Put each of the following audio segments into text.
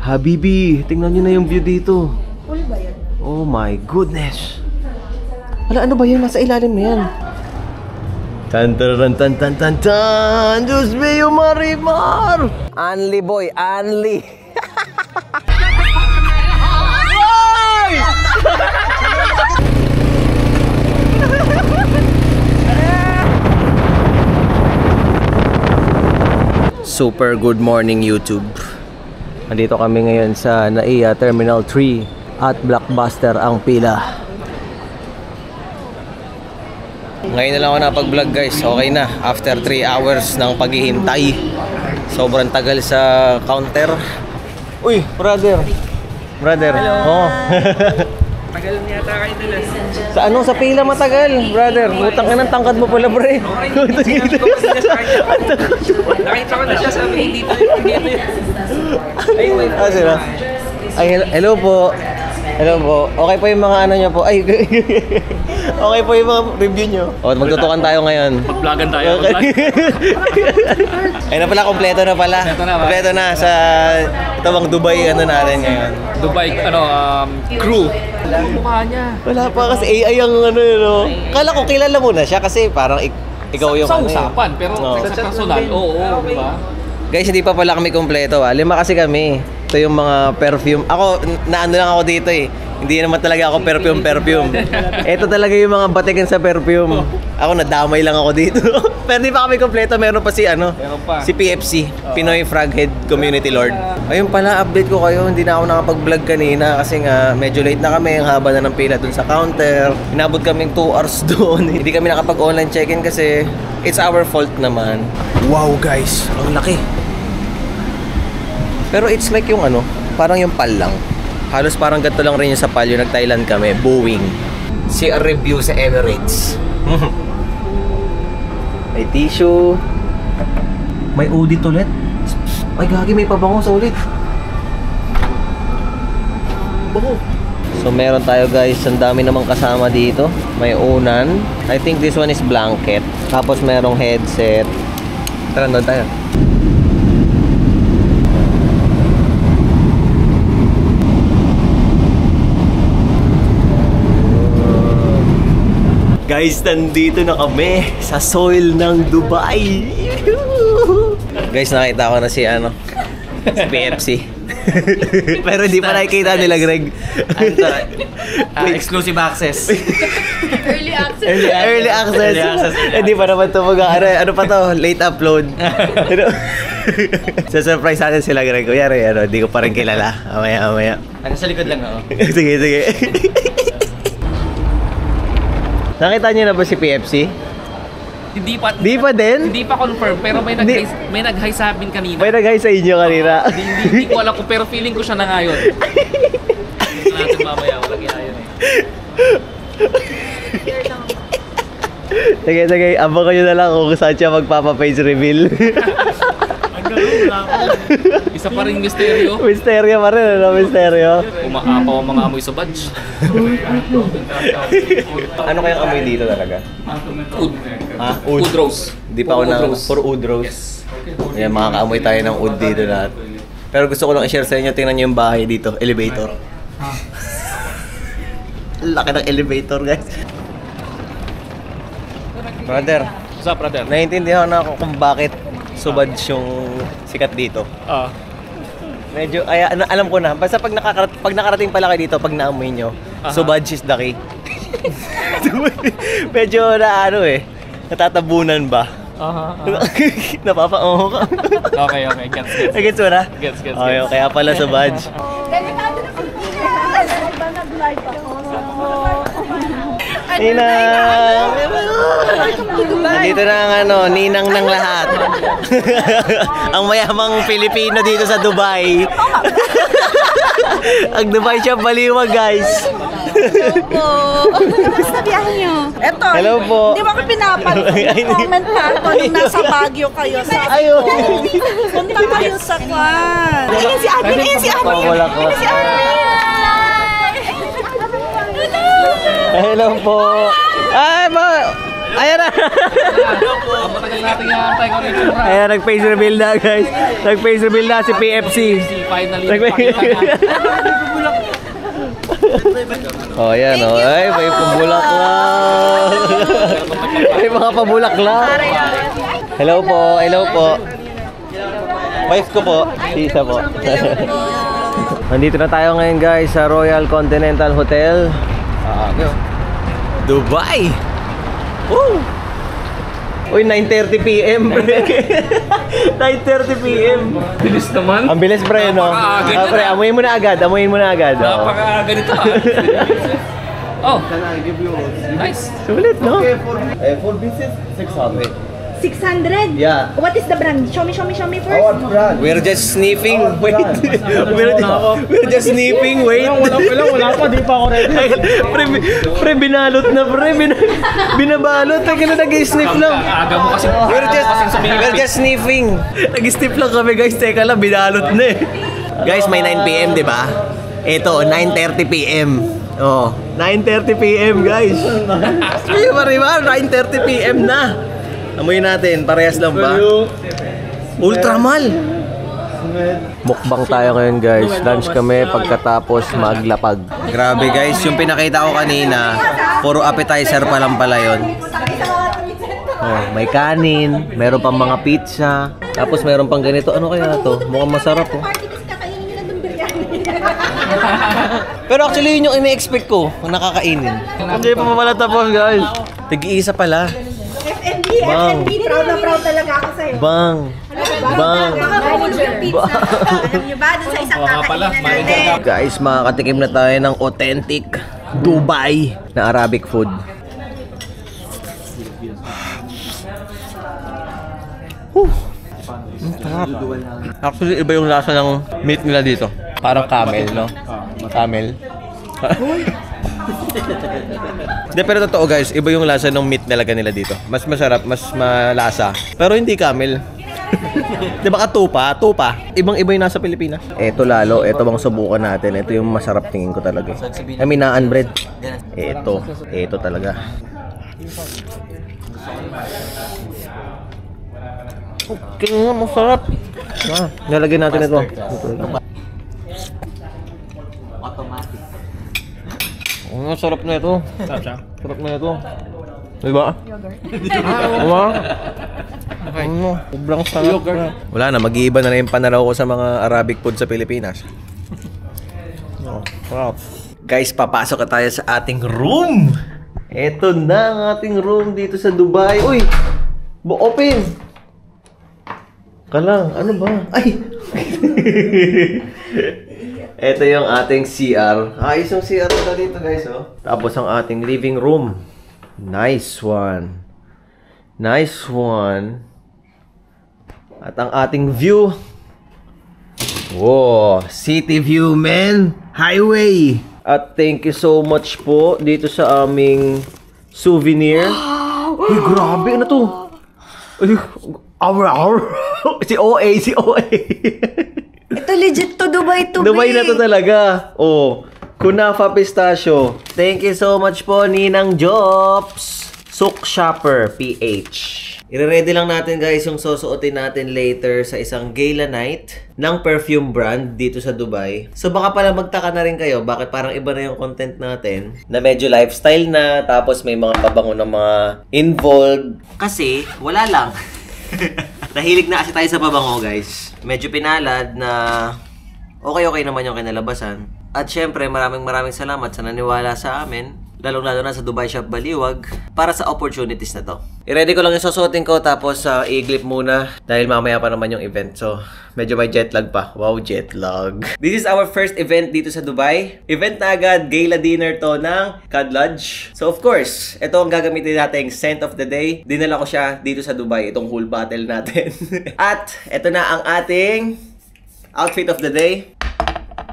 Habibi, tingnan nyo na yung view dito. Full ba yan? Oh my goodness. Wala, ano ba yan? Nasa ilalim na yan. Tan tan tan tan tan tan. Diyos mio Marimar. Anli boy, Anli. Super good morning YouTube. Nandito kami ngayon sa NAIA Terminal 3 at Blockbuster ang pila. Ngayon na lang ako napag-vlog guys. Okay na. After 3 hours ng paghihintay. Sobrang tagal sa counter. Uy, brother. Brother. Hello. Oh. Tagal niya tayo dun. Sa ano? Sa pila matagal, brother. Utang ka ng tangkad mo pala, bre. Nakita ko na siya sa amin dito. Ah, sila. Ay, hello po. Hello po. Okay po yung mga ano nyo po. Ay, okay po yung mga review nyo. O, magtutukan tayo ngayon. Mag-vlogan tayo. Okay. Ay na pala, kompleto na pala. Kompleto na sa tawang Dubai ano natin ngayon. Dubai, crew. Mukha niya. Wala pa kasi AI ang ano yun, no? Kala ko kilala mo na siya kasi parang ikaw yung sa ano usapan, pero sa personal, oo, di ba? Guys, hindi pa pala kami kompleto ah. 5 kasi kami. Ito yung mga perfume. Ako, naano lang ako dito eh. Hindi naman talaga ako perfume. Ito talaga yung mga batikan sa perfume. Ako, nadamay lang ako dito. Pero hindi pa kami kompleto. Meron pa si si PFC, Pinoy Froghead Community Lord. Ayun pala, update ko kayo. Hindi na ako nakapag-vlog kanina kasi nga medyo late na kami. Ang haba na ng pila dun sa counter. Inabot kaming 2 hours doon. Hindi kami nakapag-online check-in kasi it's our fault naman. Wow guys, ang laki. Pero it's like yung parang yung PAL lang. Halos parang ganito lang rin yung sa PAL. Yung nag-Thailand kami, Boeing. See a review sa Emirates. May tissue. May audit ulit. Ay gagi, may pabango sa ulit. Bango. So meron tayo guys, ang dami namang kasama dito. May unan. I think this one is blanket. Tapos merong headset. Tara, doon tayo. Guys, nandito na kami sa soil ng Dubai. Guys, nakita ko na si PFC. Pero hindi pa nakikita nila, Greg. Exclusive access. Early access. Hindi pa naman ito ano pa to? Late upload. Surprise natin sila, Greg. Kuyari, hindi ko pa rin kilala. Amaya. Sa likod lang ako. Sige. Nakita niyo na ba si PFC? Hindi pa din? Hindi pa confirm, pero may nag-hi sa amin kanina. May nag-hi sa inyo kanina. Hindi ko alam ko, pero feeling ko siya na ngayon. Natin mamaya, walang iayon eh. Sige, abang kayo na lang kung saan siya magpapa-page reveal. Isa pa rin misteryo. Misteryo pa rin, misteryo. Umaapaw ang mga amoy sa badge. Ano kayang amoy dito talaga? Oud. Oud? Oud rose. Di pa ako for oud rose. Yes. Yan, makakaamoy tayo ng oud dito lahat. Pero gusto ko lang i-share sa inyo, tingnan nyo yung bahay dito, elevator. Laki ng elevator, guys. Brother. What's up, brother? Naiintindihan na ako kung bakit Subad yung sikat dito. Medyo, alam ko na. Basta pag nakarating pala kayo dito, pag naamoy nyo, Subad is the key. Medyo natatabunan ba? Napapaungo ka. Okay. Gets mo na? Gets. Okay, kaya pala Subad. Delikado na kung nag-live ako. Ninang! Nandito na ang ninang ng lahat. Ang mayamang Pilipino dito sa Dubai. Ang Dubai siya baliwag, guys. Hello po. Basta biyahe nyo. Eto, hello po. Hindi mo ako comment ha kung nasa Baguio kayo sa punta kayo sa Kwan. Ayun si Admin, Wala ko. Hello po. Ay, Ayan na! Ang matagal natin yung antay ko rin yung Ayan, nag-face reveal na guys. Nag-face reveal na si PFC. finally pakita na. Oh, ayan oh. Ay, may pabulaklak. May mga pabulaklak. Hello po, hello po. Wife ko po, si Isa po. Nandito na tayo ngayon guys sa Royal Continental Hotel. Dubai! Woo! Uy, 9:30 PM. 9:30 PM. Bilis naman. Ang bilis pre, no? Napakaaga niya Pre, na. amuyin mo na agad, amuyin mo na agad. Oh. Napakaaga nito Oh. Nice. Sulit, no? For business, 600. 600? Yeah. What is the brand? Show me first. We're just sniffing. Wait. We're just sniffing. Wait. Wala pa, di pa ako ready. Pre, binalot na pre. Binabalot. Teka na, nag-sniff lang. Aga mo kasi. We're just sniffing. Nag-sniff lang kami guys. Teka lang, binalot na eh. Guys, may 9 PM, di ba? Ito, 9:30 PM. Oh, 9:30 PM guys. Sige pa rin ba? 9:30 PM na. Amoy natin, parehas lang ba? Ultramal! Mukbang tayo ngayon guys. Lunch kami pagkatapos maglapag. Grabe guys, yung pinakita ko kanina, puro appetizer pa lang pala yun. Oh, may kanin, meron pang mga pizza, tapos meron pang ganito. Ano kaya to? Mukhang masarap oh. Pero actually yun yung ine-expect ko, nakakainin. Hindi pa pala tapos guys. Tig-iisa pala. FNB, Bang. FNB. Proud na proud talaga ako sa'yo. Bang! Bang! Manager pizza. Alam niyo ba, dun sa isang kakainan natin. Guys, makakatikim na tayo ng authentic Dubai na Arabic food. Actually, iba yung lasa ng meat nila dito. Parang camel, no? Camel. Hindi, pero totoo guys, iba yung lasa ng meat talaga nila dito. Mas masarap, mas malasa. Pero hindi camel. Di ba ka tupa? Tupa. Ibang-iba yung nasa Pilipinas. Ito lalo, ito bang subukan natin. Ito yung masarap tingin ko talaga. I mean, naan bread. Ito talaga. Okay nga, masarap. Nalagyan natin ito. Automatic. Ang sarap na ito. Sarap na ito. Diba? Diba? Sobrang sarap na. Wala na, mag-iiba na yung panaraw ko sa mga Arabic food sa Pilipinas. Sarap. Guys, papasok na tayo sa ating room. Ito na ang ating room dito sa Dubai. Uy! Open! Kalang, ano ba? Ay! Ito yung ating CR. Ayos yung CR na dito guys, oh. Tapos ang ating living room. Nice one. Nice one. At ang ating view. Wow, city view, man. Highway. At thank you so much po dito sa aming souvenir. Wow! Uy, grabe, ano to? Uy, si OA. Ito legit to Dubai to Dubai na to talaga. Oh, Kunafa Pistachio. Thank you so much po, Ninang Jobs. Souk Shopper PH. I-ready lang natin guys yung susuotin natin later sa isang gala night ng perfume brand dito sa Dubai. So baka pala magtaka na rin kayo bakit parang iba na yung content natin na medyo lifestyle na tapos may mga pabango ng mga involved. Kasi wala lang. Nahilig na kasi tayo sa pabango guys. Medyo pinalad na okay naman yung kinalabasan. At syempre maraming salamat sa naniwala sa amin. Lalong-lalo na sa Dubai Shop Baliwag para sa opportunities na to. I-ready ko lang yung susuotin ko tapos i-glip muna dahil mamaya pa naman yung event. So, medyo may jet lag pa. Wow, jet lag. This is our first event dito sa Dubai. Event na agad, gala dinner to ng Cad Lodge. So, of course, ito ang gagamitin nating scent of the day. Dinala ko siya dito sa Dubai, itong whole bottle natin. At, ito na ang ating outfit of the day.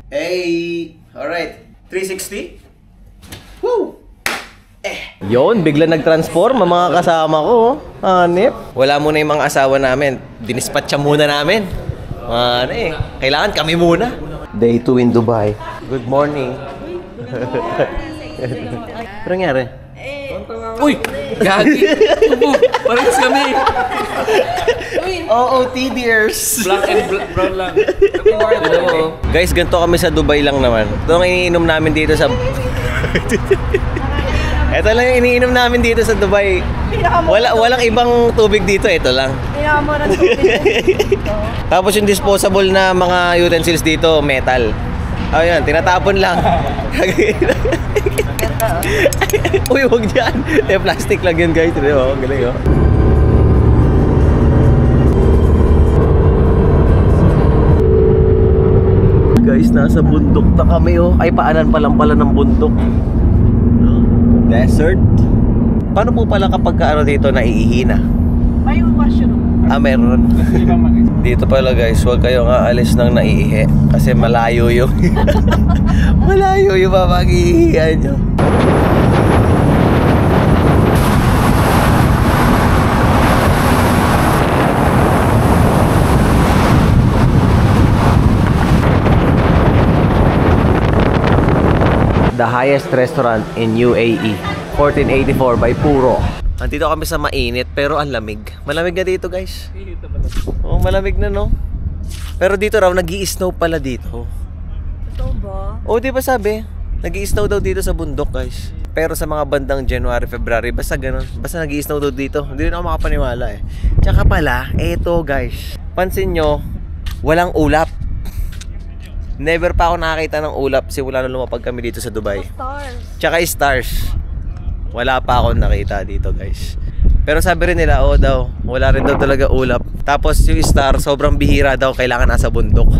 Hey! Alright, 360. Woo! Yon, bigla nag-transform ang mga kasama ko. Hanip. Wala muna yung mga asawa namin. Dinispatcha muna namin. Kailangan kami muna. Day 2 in Dubai. Good morning. Ano nangyari? Uy! Gagi! Upo! Parehas kami! OOTDers. Black and brown lang. Guys, ganito kami sa Dubai lang naman. Ito ang iniinom namin dito sa... Ito lang yung iniinom namin dito sa Dubai. Walang ibang tubig dito, ito lang. Pinakamura ng tubig. Tapos yung disposable na mga utensils dito, metal. Ayun, tinatapon lang. Uy, huwag dyan. Plastic lang yun, guys. Oh, galing, oh. Guys, nasa bundok na kami, oh. Ay, paanan pa lang pala ng bundok. Desert. Paano po pala kapag ano dito naiihina? May washroom. Meron. Dito pala guys, huwag kayong aalis ng naiihi. Kasi malayo yung malayo yung mapag-iihihan nyo. The highest restaurant in UAE, 1484 by Puro. Nandito kami sa mainit pero ang lamig. Malamig na dito guys. Oh, malamig na no. Pero dito raw nag-i-snow pala dito. Ito ba? Oh, di ba sabi? Nag-i-snow daw dito sa bundok guys. Pero sa mga bandang January, February, basta ganun. Basta nag-i-snow daw dito. Hindi rin ako makapaniwala eh. Tsaka pala, eto guys. Pansin nyo, walang ulap. Never pa ako nakakita ng ulap simula nung lumapag kami dito sa Dubai. Stars. Tsaka stars. Wala pa akong nakita dito guys. Pero sabi rin nila, oh daw, wala rin daw talaga ulap. Tapos yung star, sobrang bihira daw, kailangan nasa bundok.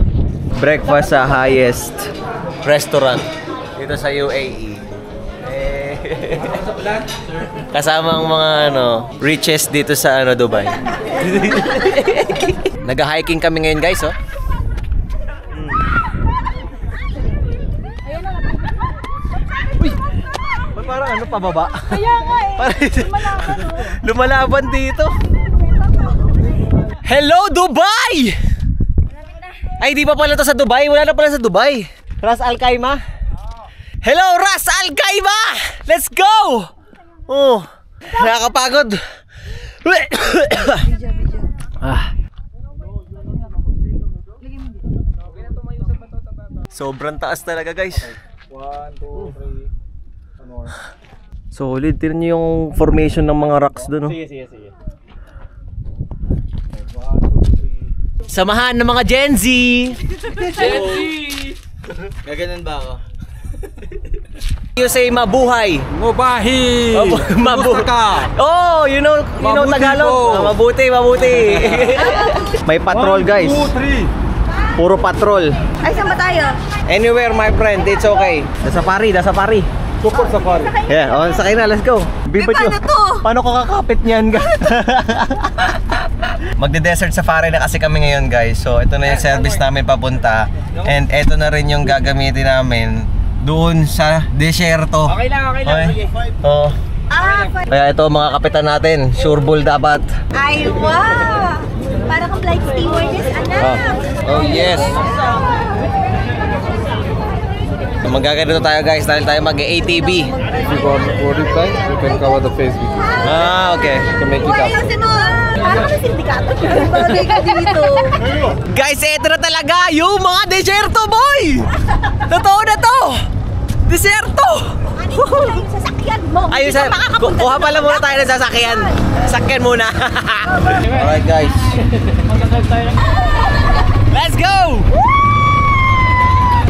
Breakfast sa highest restaurant dito sa UAE. Kasama ang mga richest dito sa Dubai. Nag-hiking kami ngayon guys, oh. Parang pababa. Kaya nga eh. Lumalaban, lumalaban dito. Hello, Dubai! Ay, di pa pala to sa Dubai. Wala na pala sa Dubai. Ras Al Khaimah. Hello, Ras Al Khaimah! Let's go! Oh, nakakapagod. Sobrang taas talaga, guys. 1, 2, 3. Solid. Tignan nyo yung formation ng mga rocks doon. Sige. 1, 2, 3. Samahan ng mga Gen Z! Gen Z! Gaganon ba ako? You say mabuhay. Mubahi! Oh, you know Mabuti Tagalog. po. Mabuti. May patrol, guys. 1, 2, 3. Puro patrol. Ay, saan ba tayo? Anywhere, my friend, it's okay. Da safari. Super safari. Yeah, sakay na, let's go. paano to? Paano ko kakapit niyan, guys? Magde-desert safari na kasi kami ngayon, guys. So, ito na yung service namin papunta. And ito na rin yung gagamitin namin doon sa desierto. Okay lang. Okay? Oo. Kaya ito mga kapitan natin, sure bull dapat. Ay, wow! Para kang flight stewardess, anak! Oh yes! So, magagano tayo guys dahil tayo mag-ATV. If you go on recording time, you can cover the face with this. Okay. You can make it up. Ayusin mo! Parang kami sindikato. Bagay ka dito. Guys, ito na talaga yung mga desierto, boy! Totoo na to! Desierto! Ano yung sasakyan mo? Ayun, Hindi ka makakapunta kuha dito. pala muna tayo ng sasakyan. Sakyan muna. Alright guys. Let's go!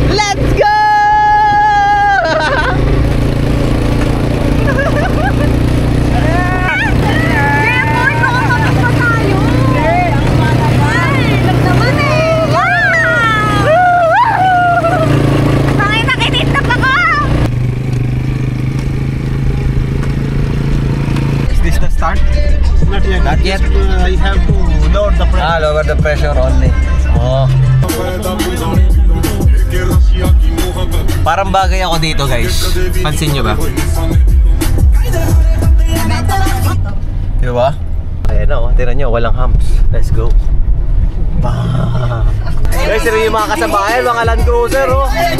Let's go! Not yet. I have to lower the pressure. Lower the pressure only. Oh. Parang bagay ako dito, guys. Pansin nyo ba? Diba? Ayan na, oh. Tira nyo, walang humps. Let's go. Guys, ito yung mga kasabayan, mga Land Cruiser, oh. Hey!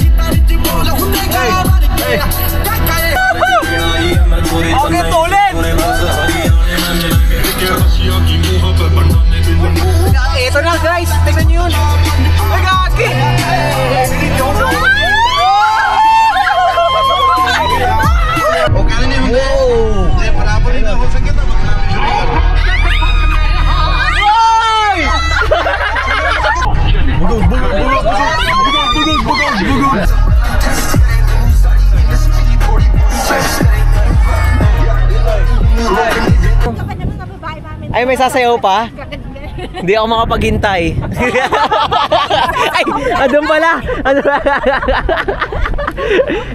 Okay, tuloy! yan! Ito na guys, tingnan nyo yun. Ay, gagi! Ay, may sasayaw pa? Hindi ako makapaghintay. Ay, andun pala.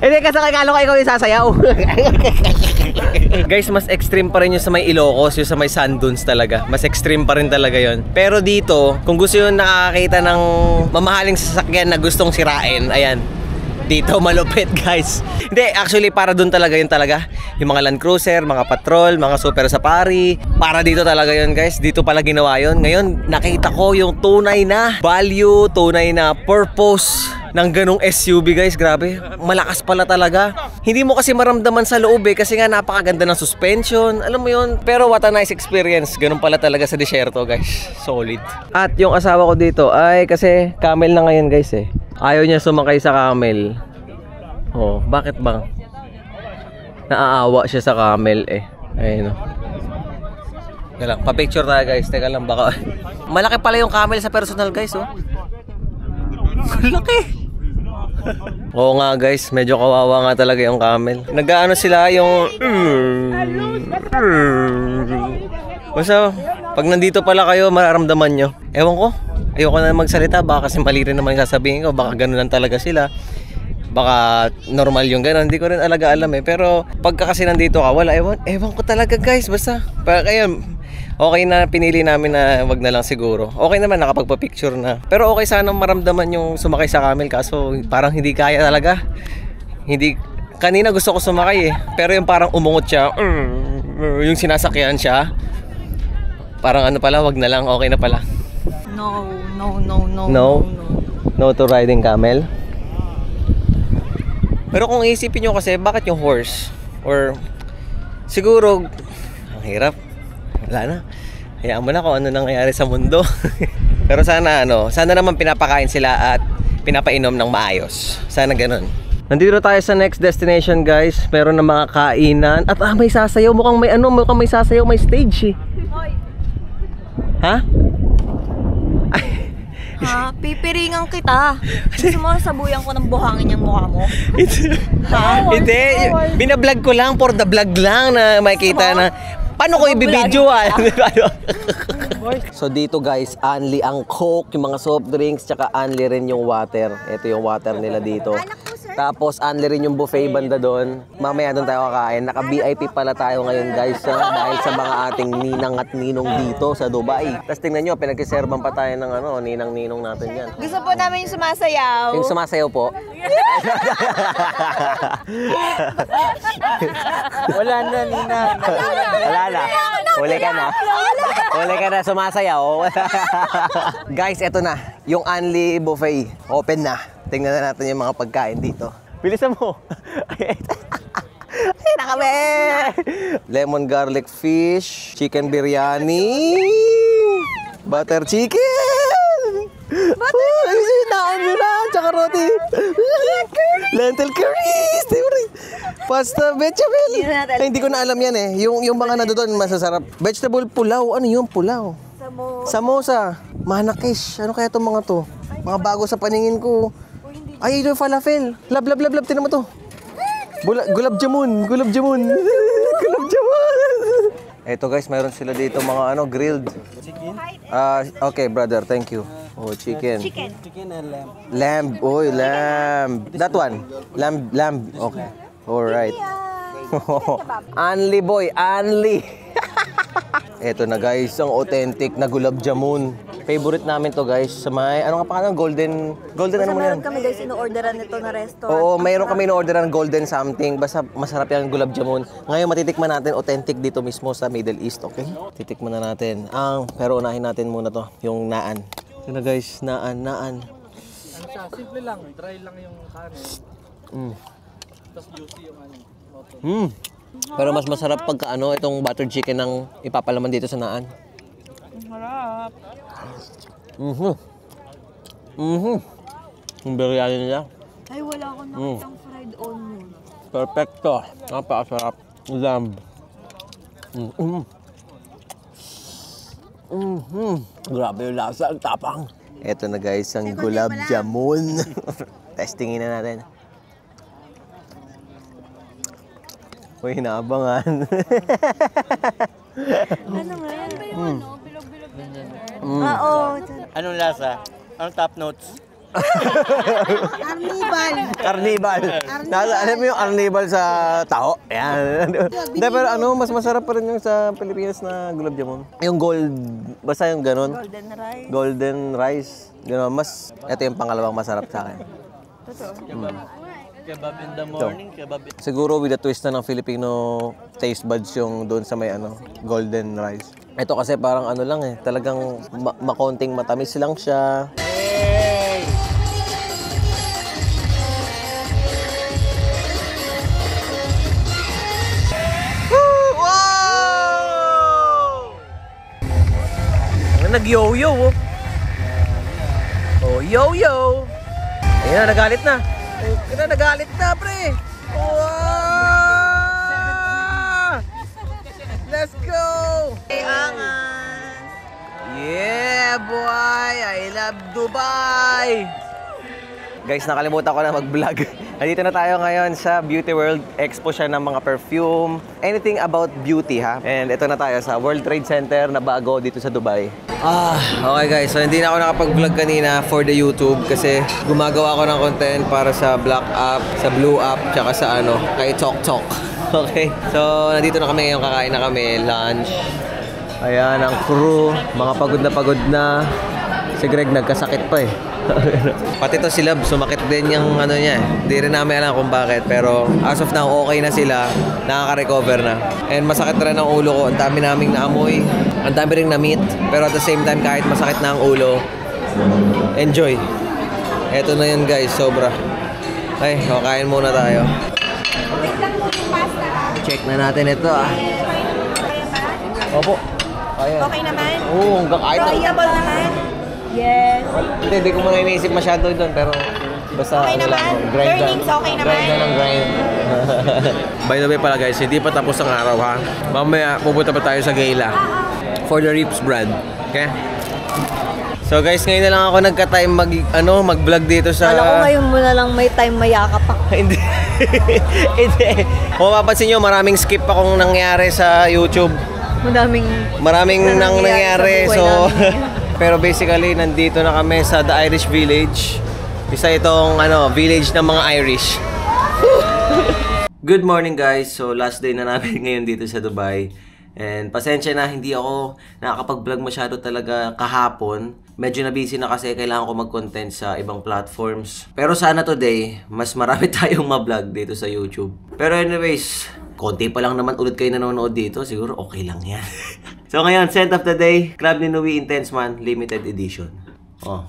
Hindi, kasi akala ko ikaw yung sasayaw. Guys, mas extreme pa rin yung sa may Ilocos, yung sa may sand dunes talaga. Mas extreme pa rin talaga yon. Pero dito, kung gusto yung nakakita ng mamahaling sasakyan na gustong sirain, ayan. Dito malupit guys. Hindi, actually para dun talaga yun talaga. Yung mga Land Cruiser, mga Patrol, mga Super Safari. Para dito talaga yun guys. Dito pala ginawa yun. Ngayon nakita ko yung tunay na value, tunay na purpose ng ganong SUV guys. Grabe, malakas pala talaga. Hindi mo kasi maramdaman sa loob kasi nga napakaganda ng suspension. Alam mo yun. Pero what a nice experience. Ganun pala talaga sa disyerto guys. Solid. At yung asawa ko dito ay kasi camel na ngayon guys eh. Ayaw niya sumakay sa camel. Oh, bakit bang? Naaawa siya sa camel eh. Ayun oh. Teka lang, pa-picture tayo guys. Teka lang, baka malaki pala yung camel sa personal guys oh. Laki. Oo nga guys, medyo kawawa nga talaga yung camel. Nag-aano sila yung basta pag nandito pala kayo mararamdaman nyo. Ewan ko, ayoko na magsalita. Baka kasi mali rin naman yung sasabihin ko. Baka gano'n lang talaga sila. Baka normal yung gano'n. Hindi ko rin alaga alam eh. Pero pagka kasi nandito ka, wala. Ewan ko talaga guys. Basta kaya okay na pinili namin na wag na lang siguro. Okay naman nakapagpa-picture na. Pero okay sana maramdaman yung sumakay sa camel. Kaso parang hindi kaya talaga. Hindi. Kanina gusto ko sumakay eh. Pero yung parang umungot siya. Yung sinasakyan siya. Parang ano pala, wag na lang. Okay na pala. No. No to riding camel. Pero kung isipin nyo kasi, bakit yung horse? Or siguro, ang hirap. Wala na. Hayaan mo na kung ano nangyayari sa mundo. Pero sana sana naman pinapakain sila at pinapainom ng maayos. Sana ganun. Nandito tayo sa next destination guys. Meron na mga kainan. At may sasayaw. Mukhang may sasayaw, may stage eh. Ha? Pipiringan kita. Gusto mo sabuyan ko ng buhangin yung mukha mo? Hindi. Binablog ko lang for the vlog lang na makikita na paano ko ibibidyoan. So dito guys, only ang Coke, yung mga soft drinks, tsaka only rin yung water. Ito yung water nila dito. Tapos only rin yung buffet banda doon. Mamaya doon tayo kakain. Naka-VIP pala tayo ngayon guys dahil sa mga ating ninang at ninong dito sa Dubai. Tapos tingnan nyo, pinagkiserban pa tayo ng ninang-ninong natin yan. Gusto po namin yung sumasayaw. Yung sumasayaw po. Wala na, ninang. Wala na. Huli ka na. Huli ka na, sumasayaw. Guys, eto na. Yung only buffet. Open na. Tingnan na natin yung mga pagkain dito. Bilisan mo. Ay na kami! Lemon garlic fish, chicken biryani, butter chicken! Tsaka roti. Lentil curries! Pasta bechamel! Ay, hindi ko na alam yan eh. Yung mga nandoon masasarap. Vegetable pulaw. Ano yung pulaw? Samosa. Manakish. Ano kaya itong mga to? Mga bago sa paningin ko. Ay, ito yung falafel. Lab. Tinan mo to. Gulab jamun. Gulab jamun. Eto guys, mayroon sila dito mga grilled. Chicken? Okay brother, thank you. Oh, chicken. Chicken and lamb. Lamb. Oy, lamb. That one. Lamb. Okay. Alright. Anli boy, Anli. Eto na guys, ang authentic na gulab jamun. Favorite namin to guys sa may, ano nga pangalan? Golden ano mo yan? Meron kami guys ino-orderan nito na restaurant. Oo, mayroon kami ino-orderan golden something. Basta masarap yung gulab jamun. Ngayon matitikman natin authentic dito mismo sa Middle East, okay? Titikman na natin. Pero unahin natin muna to, yung naan. Ito na guys, naan. Simple lang, dry lang yung kanin. Tapos juicy yung ano. Pero mas masarap pagka ano, itong buttered chicken ng ipapalaman dito sa naan. Harap. Yung biryani nila. Ay, wala akong nakitang fried onion. Perfecto. Napakasarap. Lamb. Grabe yung lasa. Ang tapang. Ito na guys, ang gulab jamun. Testingin na natin. Uy, naabangan. Ano nga yan? Ano ba yung ano? Bilog-bilog na dessert? Oo. Anong lasa? Anong top notes? Carnival. Alam mo yung carnival sa tao? Ayan. Hindi, pero ano, mas masarap pa rin yung sa Pilipinas na gulab jamun. Yung gold, basta yung ganun. Golden rice. Golden rice. Ganun, mas, ito yung pangalawang masarap sa akin. Kebab in the morning, kebab in... Siguro with a twist na ng Filipino taste buds yung doon sa may ano, golden rice. Ito kasi parang ano lang eh, talagang makonting matamis lang siya. Nag-yo-yo, oh. Oh, yo-yo. Ayun na, nagalit na. Ayun na, nagalit na, pre. Wow! Let's go! Hey, angas! Yeah, boy! I love Dubai! Guys, nakalimutan ko na mag-vlog. Nandito na tayo ngayon sa Beauty World. Expo siya ng mga perfume. Anything about beauty, ha? And ito na tayo sa World Trade Center na bago dito sa Dubai. Okay guys. So, hindi na ako nakapag-vlog kanina for the YouTube kasi gumagawa ako ng content para sa Black App, sa Blue App, tsaka sa ano, kay Tok Tok. Okay? So, nandito na kami ngayon. Kakain na kami. Lunch. Ayan, ang crew. Mga pagod na. Si Greg nagkasakit pa eh. Pati to si Lab, sumakit din yung ano niya. Hindi rin namin alam kung bakit. Pero as of now, okay na sila. Nakaka-recover na. And masakit rin ang ulo ko. Ang dami naming naamoy. Ang dami rin na-meet. Pero at the same time, kahit masakit na ang ulo, enjoy. Eto na yun guys, sobra. Ay, kain muna tayo. Wait lang po yung pasta. Check na natin ito ah. Kaya ba? Opo. Kaya. Okay naman? Oo, hanggang kahit na. Enjoyable naman? Yes. Hindi ko muna iniisip masyado doon, pero basta Okay ano lang, naman? grind lang. Earnings okay naman? Grind na ng grind. By the way pala guys, hindi pa tapos ang araw ha. Mamaya pupunta pa tayo sa Gala for the Rips brand. Okay? So guys, ngayon na lang ako nagka-time mag-vlog dito sa... Alam ko ngayon mo na lang may time mayakap ako. Hindi. Hindi. Kung mapapansin nyo, maraming skip akong nangyari sa YouTube. Maraming nang nangyari. So, pero basically, nandito na kami sa The Irish Village. Isa itong village ng mga Irish. Good morning guys. So, last day na namin ngayon dito sa Dubai. And pasensya na, hindi ako nakakapag-vlog masyado talaga kahapon. Medyo na busy na kasi kailangan ko mag-content sa ibang platforms. Pero sana today, mas marami tayong ma-vlog dito sa YouTube. Pero anyways, konti pa lang naman ulit kayo nanonood dito. Siguro okay lang yan. So ngayon, scent of the day, Club ni Nui Intense Man, limited edition. Oh.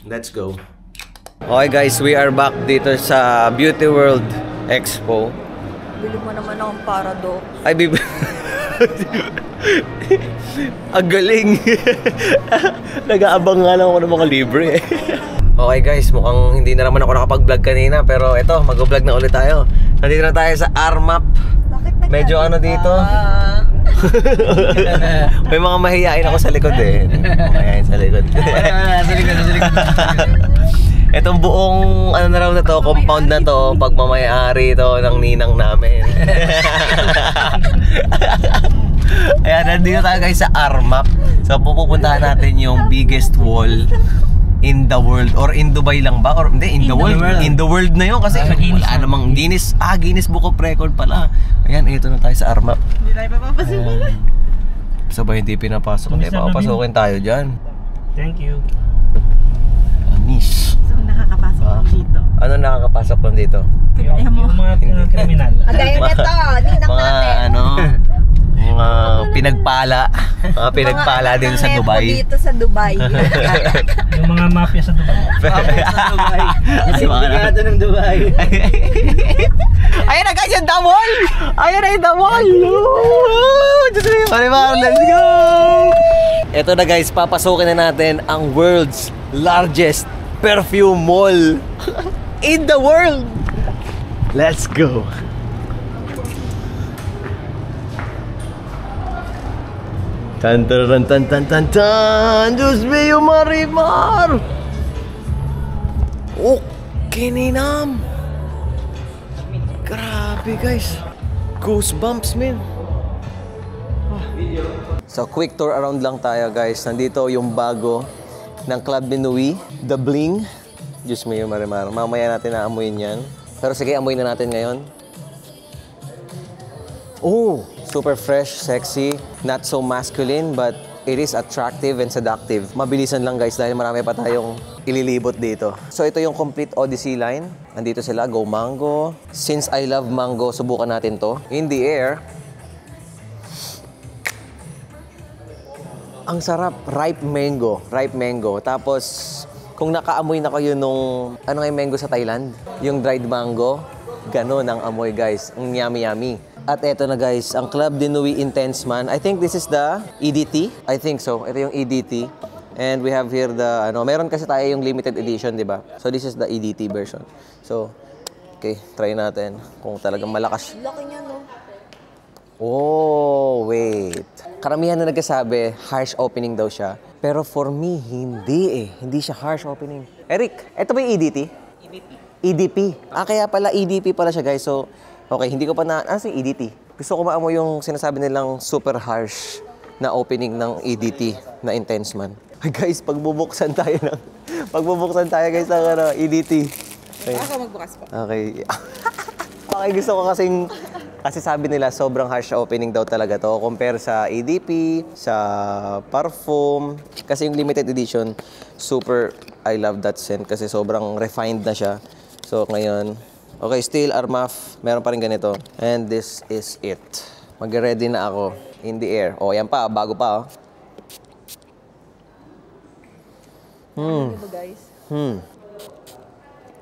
Let's go. Okay guys, we are back dito sa Beauty World Expo. Bili mo naman akong Paradox. Ay, ang galing. Nag-aabang nga lang ako ng mga libre. Okay guys, mukhang hindi na naman ako nakapag-vlog kanina. Pero eto, mag-vlog na ulit tayo. Nandito na tayo sa Armap. Medyo dito. May mga mahihain ako sa likod eh. Mahihain sa likod. Sa likod. Itong buong na raw na to, compound na to, pagmamayari ito ng ninang namin. Ayan, nandito tayo guys sa Armap. So pupuntahan natin yung biggest wall in the world. Or in Dubai lang ba? Or hindi, in the world. In the world na yun kasi wala namang Guinness. Guinness Book of Record pala. Ayan, ito na tayo sa Armap. Hindi tayo papapasukin. Sabay hindi pinapasok. Hindi, papapasukin tayo dyan. Thank you. Anis. So, nakakapasok lang dito. Ano nakakapasok lang dito? Yung mga kriminal. Gaya nito, ninang Mga natin. Mga pinagpala. Mga pinagpala din sa Dubai. dito sa Dubai. Yung mga mafia sa Dubai. Sindikato ng Dubai. Ayan na guys, yung damol! Ayan na yung damol! Let's go! Ito na guys, papasukin na natin ang world's largest perfume mall in the world! Let's go! Tan tan tan tan tan tan, Diyos mío Marimar! Oh, kininam! Grabe guys! Goosebumps, man! So, quick tour around lang tayo guys. Nandito yung bago ng Club de Nuit, The Bling. Diyos mío Marimar. Mamaya natin naamuyin yan. Pero sige, amuyin na natin ngayon. Oh! Super fresh, sexy, not so masculine, but it is attractive and seductive. Mabilisan lang guys dahil marami pa tayong ililibot dito. So ito yung complete Odyssey line. Nandito sila, Go Mango. Since I love mango, subukan natin to. In the air. Ang sarap, ripe mango. Ripe mango. Tapos, kung nakaamoy na kayo nung, ano nga yung mango sa Thailand? Yung dried mango. Ganon ang amoy guys. Ang yummy-yummy. At eto na guys, ang Club de Nuit Intense Man. I think this is the EDT. I think so. Ito yung EDT. And we have here the, meron kasi tayo yung limited edition, di ba? So this is the EDT version. So, okay, try natin kung talagang malakas. Laki niya, no? Oh, wait. Karamihan na nagkasabi, harsh opening daw siya. Pero for me, hindi eh. Hindi siya harsh opening. Eric, ito ba yung EDT? EDP. EDP. Ah, kaya pala EDP pala siya guys. So, okay, hindi ko pa na... Ano yung EDT? Gusto ko maamoy yung sinasabi nilang super harsh na opening ng EDT na Intense Man. Guys, pagbubuksan tayo guys ng EDT. Okay. Ako magbukas pa. Okay. Okay, gusto ko kasi sabi nila sobrang harsh opening daw talaga to compare sa EDP, sa parfum. Kasi yung limited edition, super I love that scent kasi sobrang refined na siya. So ngayon, okay, still Armaf, meron pa rin ganito. And this is it. Mag-ready na ako. In the air. Oh, yan pa, bago pa, oh. Guys.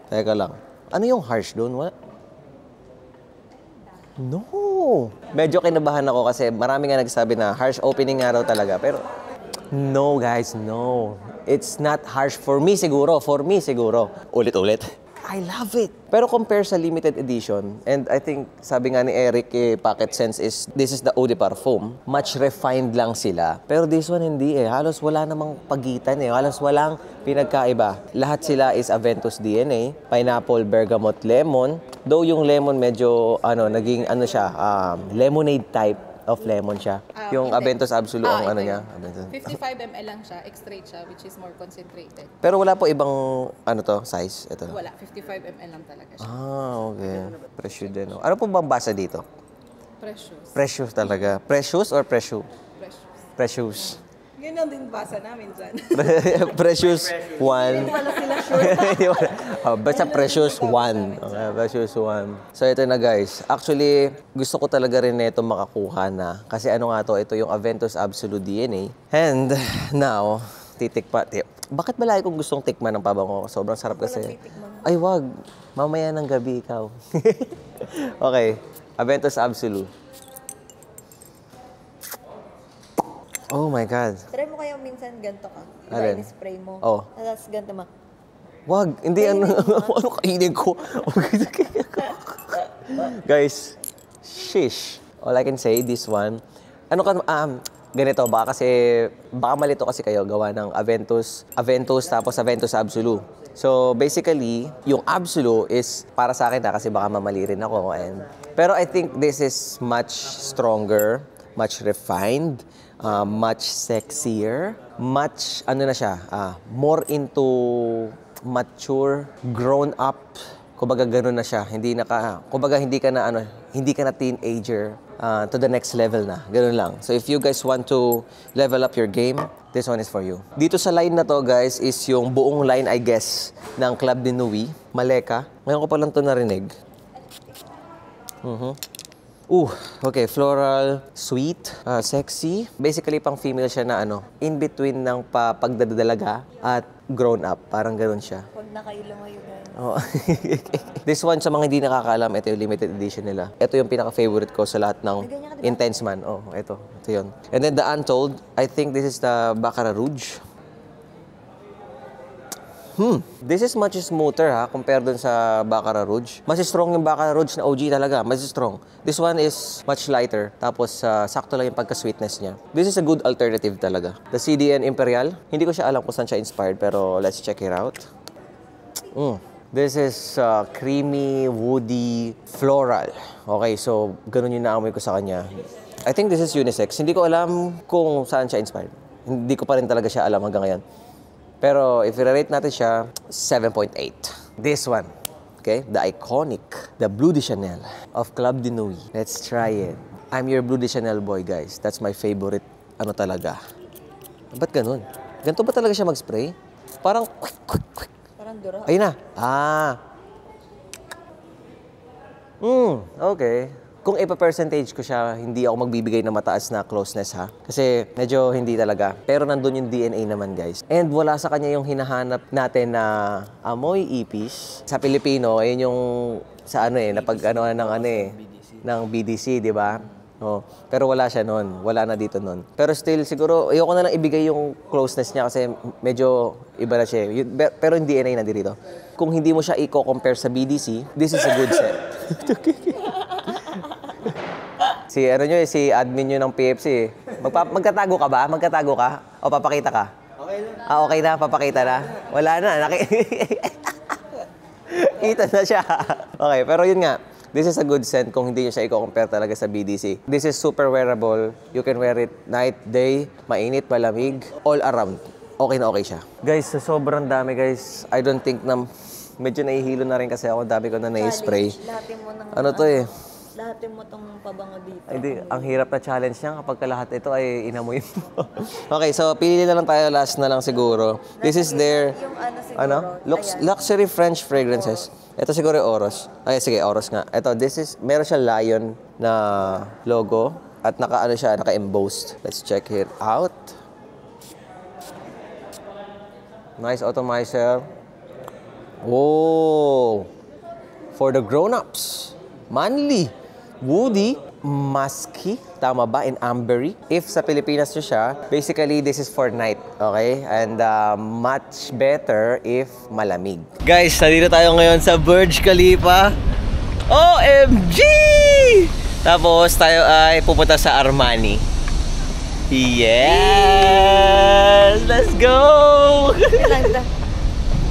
Teka lang. Ano yung harsh doon? What? No! Medyo kinabahan ako kasi marami nga nagsabi na harsh opening nga raw talaga. Pero, no guys, no. It's not harsh for me siguro. Ulit-ulit. I love it. Pero compare sa limited edition, and I think, sabi nga ni Eric, Pocket Sense is, this is the Eau de Parfum. Much refined lang sila. Pero this one hindi eh. Halos wala namang pagitan eh. Halos walang pinagkaiba. Lahat sila is Aventus DNA, Pineapple, Bergamot, Lemon. Though yung lemon medyo, naging siya, lemonade type of lemon siya. Yung Aventus Absolute ang niya. 55 ml lang siya, extract siya, which is more concentrated. Pero wala po ibang, size? Ito. Wala, 55 ml lang talaga siya. Ah, okay. Precious din. No? Ano po bang basa dito? Precious. Precious talaga. Precious or precious? Precious. Precious. Yun ang din basa namin dyan. Precious 1. Basta Precious 1. Okay, Precious 1. So ito na guys. Actually, gusto ko talaga rin ito makakuha na. Kasi ito yung Aventus Absolute DNA. And now, bakit ba lagi kong gustong tikman ng pabango? Sobrang sarap kasi. Ay, wag. Mamaya ng gabi ikaw. Okay. Aventus Absolute. Oh my God. Try mo kaya minsan ganito ka. Alin? Spray mo. Oh. Tapos ganito mo. Wag. Hindi ano kainin ko. Guys, shish. All I can say, this one. Ganito, baka malito kasi kayo gawa ng Aventus tapos Aventus Absolute. So basically, yung Absolute is para sa akin kasi baka mamali rin ako. Pero I think this is much stronger, much refined, much sexier, much, more into mature, grown up. Kumbaga gano'n na siya. Hindi ka na teenager, to the next level na. Gano'n lang. So if you guys want to level up your game, this one is for you. Dito sa line na to guys is yung buong line I guess ng Club de Nuit, Maleka. Ngayon ko pa lang to narinig. Okay. Floral, sweet, sexy. Basically, pang female siya na ano, in between ng pagdadalaga at grown up. Parang ganun siya. Huwag na kayo lumayo, guys. Oh. This one, sa mga hindi nakakaalam, ito yung limited edition nila. Ito yung pinaka-favorite ko sa lahat ng Intense Man. Oh, ito yun. And then the Untold, I think this is the Baccarat Rouge. This is much smoother ha, compared dun sa Baccarat Rouge. Mas strong yung Baccarat Rouge na OG talaga, mas strong. This one is much lighter, tapos sakto lang yung pagka-sweetness niya. This is a good alternative talaga. The CDN Imperial, hindi ko siya alam kung saan siya inspired, pero let's check it out. This is creamy, woody, floral. Okay, so ganun yung naamoy ko sa kanya. I think this is unisex. Hindi ko alam kung saan siya inspired. Hindi ko pa rin talaga siya alam hanggang ngayon. Pero if i-rate natin siya, 7.8. This one, okay? The iconic, the Bleu de Chanel of Club de Nuit. Let's try it. I'm your Bleu de Chanel boy, guys. That's my favorite, ano talaga. Ba't ganun? Ganito ba talaga siya mag-spray? Parang quick. Parang dura. Ayun na. Okay. Kung ipa-percentage ko siya, hindi ako magbibigay ng mataas na closeness ha. Kasi medyo hindi talaga. Pero nandun yung DNA naman guys. And wala sa kanya yung hinahanap natin na amoy ipis. Sa Pilipino, ayun yung sa ano ng ng BDC, di ba? Oh, pero wala siya nun. Wala na dito nun. Pero still, siguro, ayoko na lang ibigay yung closeness niya kasi medyo iba na siya. Pero yung DNA nandito. Kung hindi mo siya i-compare sa BDC, this is a good set. Si admin nyo ng PFC. Magkatago ka ba? Magkatago ka? O papakita ka? Okay na. Okay na? Papakita na? Wala na. Kita na siya. Okay, pero yun nga. This is a good scent kung hindi nyo siya i-compare talaga sa BDC. This is super wearable. You can wear it night, day, mainit, malamig, all around. Okay na okay siya. Guys, sa sobrang dami guys, I don't think na medyo nahihilo na rin kasi ako. Dami ko na na-spray. Ano to eh? Lahatin mo tong pabango dito. Hindi, ang hirap na challenge niya kapag lahat ito ay inamoy mo. Okay, so pili na lang tayo, last na lang siguro. This is their luxury French fragrances. Ito siguro yung Oros. Ay, sige, Oros nga. Ito, meron siya lion na logo at naka-embossed. Let's check it out. Nice atomizer. Whoa! For the grown-ups. Manly. Woody, musky, tama ba, in ambery. If sa Pilipinas nyo siya, basically this is for night, okay? And much better if malamig. Guys, nandito tayo ngayon sa Burj Khalifa. OMG! Tapos tayo ay pupunta sa Armani. Yes! Let's go!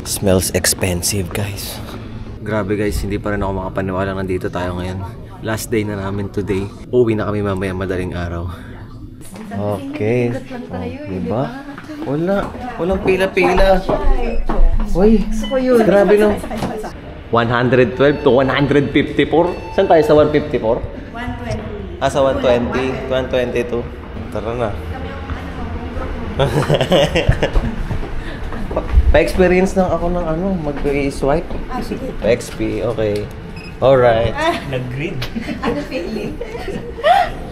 Smells expensive, guys. Grabe guys, hindi pa rin ako makapaniwala nandito tayo ngayon. Last day na namin today. Uwi na kami mamaya madaling araw. Okay. Diba? Walang pila-pila. Uy, grabe no. 112 to 154. Saan tayo sa 154? 120. Sa 120. 122. Tara na. Pa-experience lang ako ng mag-swipe. Pa-XP, okay. Alright. Nag-green. Ano feeling?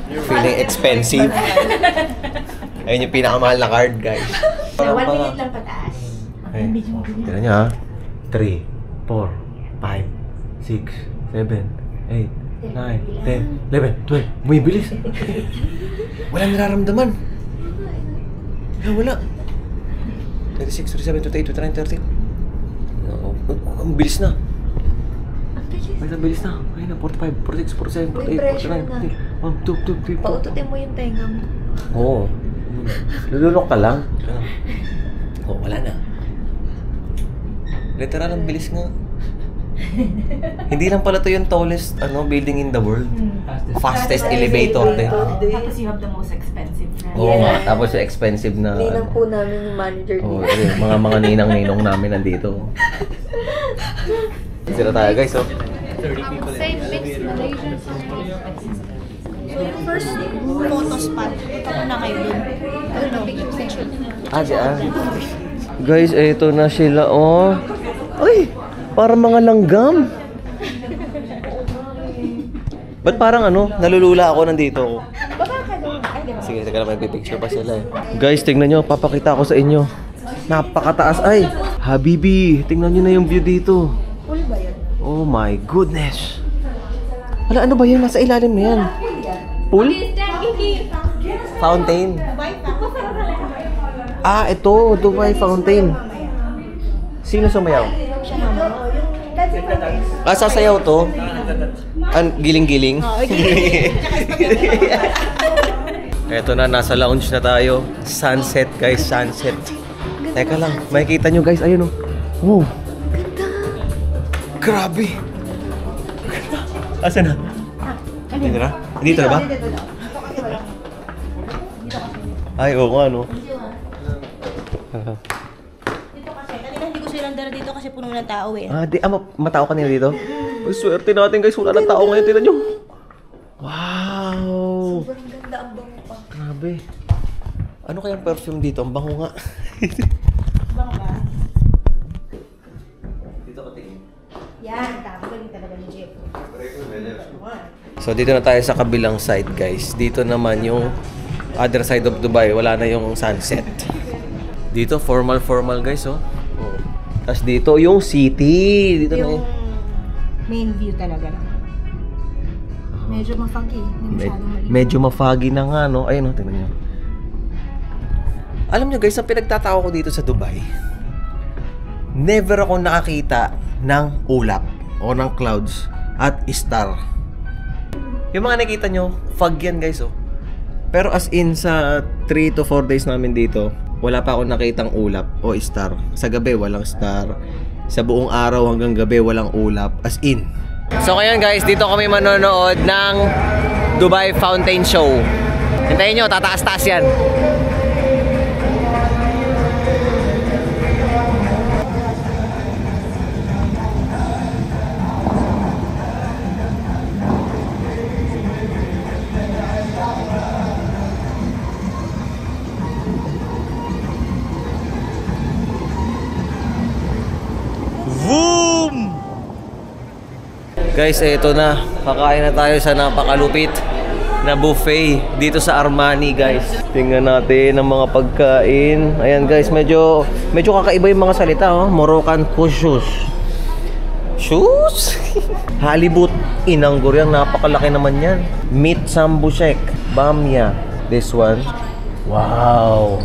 Feeling expensive. Ayun yung pinakamahal na card, guys. 1 minute lang pataas. Okay. Tira niya ha. 3, 4, 5, 6, 7, 8, 9, 10, 11, 12. Bumibilis. Walang nararamdaman. Wala. 36, 37, 28, 29, 30. Ang bilis na. Ay, nabilis na. Ay na, 45, 46, 47, 48, 49, 1, 2, 3, 4. Paututin mo yung tenga mo. Oo. Lulunok ka lang. Oo, wala na. Literal, ang bilis nga. Hindi lang pala to yung tallest building in the world. Fastest elevator din. Tapos you have the most expensive friend. Oo nga, tapos yung expensive na... Ninang po namin yung manager Oo, dito. mga ninang-ninong namin nandito. Sila tayo guys, oh. Same mixed Malaysian. So yung first photo spot, ito na kayo dun. Picture session. Guys, eto na sila, oh. Ay, para mga langgam. Ba't parang ano, nalulula ako nandito ako? Sige, teka lang, may picture pa sila eh. Guys, tingnan nyo, papakita ko sa inyo. Napakataas. Ay, Habibi, tingnan nyo na yung view dito. Pool ba yun? Oh my goodness. Wala, ano ba yan? Nasa ilalim na yan. Pool? Fountain. Ah, ito, Dubai Fountain. Sino sumayaw? Ah, sasayaw to? Giling-giling? Eto na, nasa lounge na tayo. Sunset, guys, sunset. Teka lang, makikita nyo guys, ayun o. Wow. Grabe. Asan na? Dito na? Dito na ba? Ay, oo nga, no? Dito kasi, kanina hindi ko silang dala dito kasi puno ng tao eh. Matao kanina dito? Ay, swerte natin guys, wala ng tao ngayon. Tignan nyo. Wow. Sobrang ganda ang bango pa. Grabe. Ano kayang perfume dito? Ang bango nga. Bango ba? Dito ka tingin. Yan, tama galing talaga ni Jeff. So dito na tayo sa kabilang side guys. Dito naman yung other side of Dubai. Wala na yung sunset. Dito formal guys oh. Tapos dito yung city. Dito na Yung main view talaga. Medyo mafagi. Hindi masyadong maliit. medyo mafagi na nga no. Ayun oh, tingnan nyo. Alam nyo guys, ang pinagtatao ko dito sa Dubai, never ako nakakita ng ulap o ng clouds at star. Yung mga nakita nyo, fog yan guys oh. Pero as in sa 3 to 4 days namin dito, wala pa akong nakitang ulap o star. Sa gabi walang star. Sa buong araw hanggang gabi walang ulap. As in. So ngayon guys, dito kami manonood ng Dubai Fountain Show. Hintayin nyo, tataas-taas yan. Boom! Guys, ito na. Kakain na tayo sa napakalupit na buffet dito sa Armani, guys. Tingnan natin ang mga pagkain. Ayan, guys, medyo kakaiba yung mga salita, oh. Moroccan couscous. Shoes? Halibut. Inanggur yan. Napakalaki naman yan. Meat sambushek. Bamya. This one. Wow.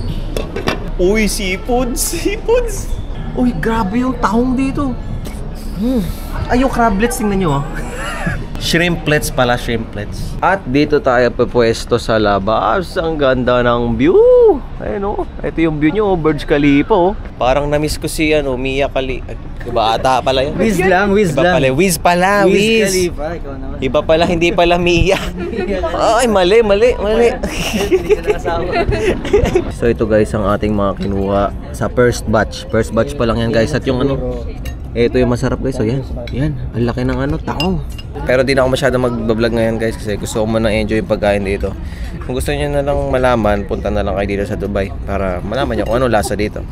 Uy, seafoods. Uy, grabe yung tahong dito. Ay, yung crablets, tingnan nyo, oh. Shrimplets pala, shrimplets. At dito tayo pupwesto sa labas. Ang ganda ng view. Ayun, oh. Ito yung view nyo, oh. Burj Khalifa, oh. Parang namiss ko si, Mia Khalifa. Iba ata pala yun. Wiz lang. Wiz pala, Wiz. Khalifa, ikaw naman. Iba pala, hindi pala Mia. Ay, mali. Hindi ka nakasawa. So ito guys ang ating mga kinuha sa first batch. First batch pa lang yan guys. At yung ito yung masarap guys. So yan. Ang laki ng taong. Pero di na ako masyado mag-vlog ngayon guys kasi gusto ko muna enjoy yung pagkain dito. Kung gusto niyo na lang malaman, punta na lang kayo dito sa Dubai para malaman niyo kung ano lasa dito.